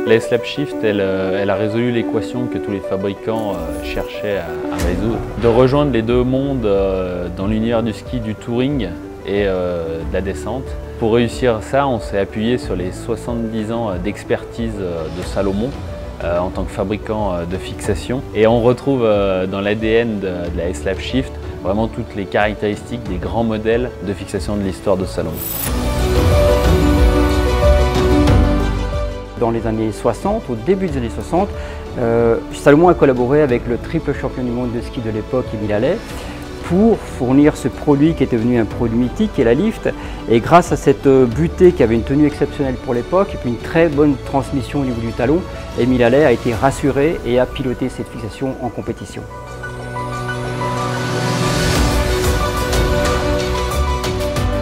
La slab shift, elle a résolu l'équation que tous les fabricants cherchaient à résoudre. De rejoindre les deux mondes dans l'univers du ski, du touring et de la descente. Pour réussir ça, on s'est appuyé sur les 70 ans d'expertise de Salomon en tant que fabricant de fixation. Et on retrouve dans l'ADN de la slab shift vraiment toutes les caractéristiques des grands modèles de fixation de l'histoire de Salomon. Dans les années 60, au début des années 60, Salomon a collaboré avec le triple champion du monde de ski de l'époque, Émile Allais, pour fournir ce produit qui était devenu un produit mythique, qui est la lift. Et grâce à cette butée qui avait une tenue exceptionnelle pour l'époque et puis une très bonne transmission au niveau du talon, Émile Allais a été rassuré et a piloté cette fixation en compétition.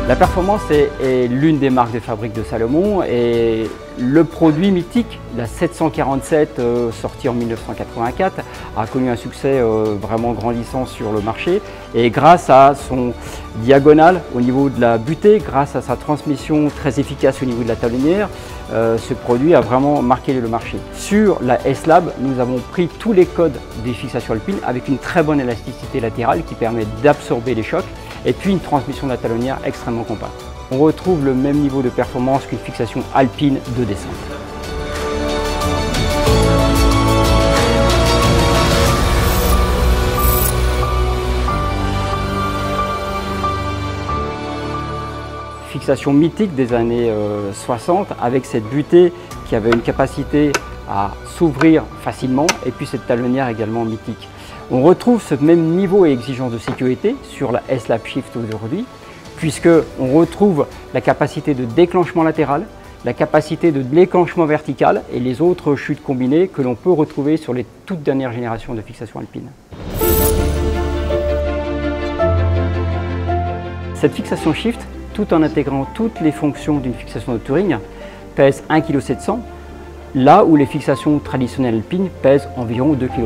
La performance est l'une des marques de fabrique de Salomon et le produit mythique, la 747 sortie en 1984, a connu un succès vraiment grandissant sur le marché et grâce à son diagonale au niveau de la butée, grâce à sa transmission très efficace au niveau de la talonnière, ce produit a vraiment marqué le marché. Sur la S-Lab, nous avons pris tous les codes des fixations alpines avec une très bonne élasticité latérale qui permet d'absorber les chocs et puis une transmission de la talonnière extrêmement compacte. On retrouve le même niveau de performance qu'une fixation alpine de descente. Fixation mythique des années 60 avec cette butée qui avait une capacité à s'ouvrir facilement et puis cette talonnière également mythique. On retrouve ce même niveau et exigence de sécurité sur la S-Lab Shift aujourd'hui, puisqu'on retrouve la capacité de déclenchement latéral, la capacité de déclenchement vertical et les autres chutes combinées que l'on peut retrouver sur les toutes dernières générations de fixation alpine. Cette fixation Shift, tout en intégrant toutes les fonctions d'une fixation de touring, pèse 1,7 kg, là où les fixations traditionnelles alpines pèsent environ 2,3 kg.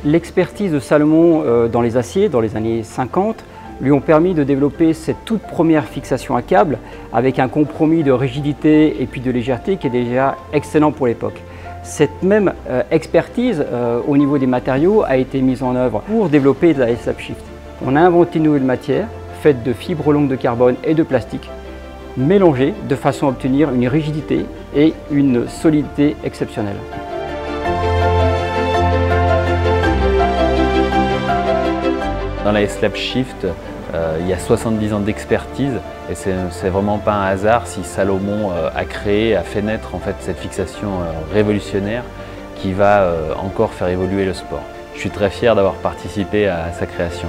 L'expertise de Salomon dans les aciers, dans les années 50, lui ont permis de développer cette toute première fixation à câble avec un compromis de rigidité et puis de légèreté qui est déjà excellent pour l'époque. Cette même expertise au niveau des matériaux a été mise en œuvre pour développer la S-Lab Shift. On a inventé une nouvelle matière faite de fibres longues de carbone et de plastique mélangées de façon à obtenir une rigidité et une solidité exceptionnelles. Dans la S-Lab Shift, il y a 70 ans d'expertise et c'est vraiment pas un hasard si Salomon a créé, a fait naître en fait cette fixation révolutionnaire qui va encore faire évoluer le sport. Je suis très fier d'avoir participé à sa création.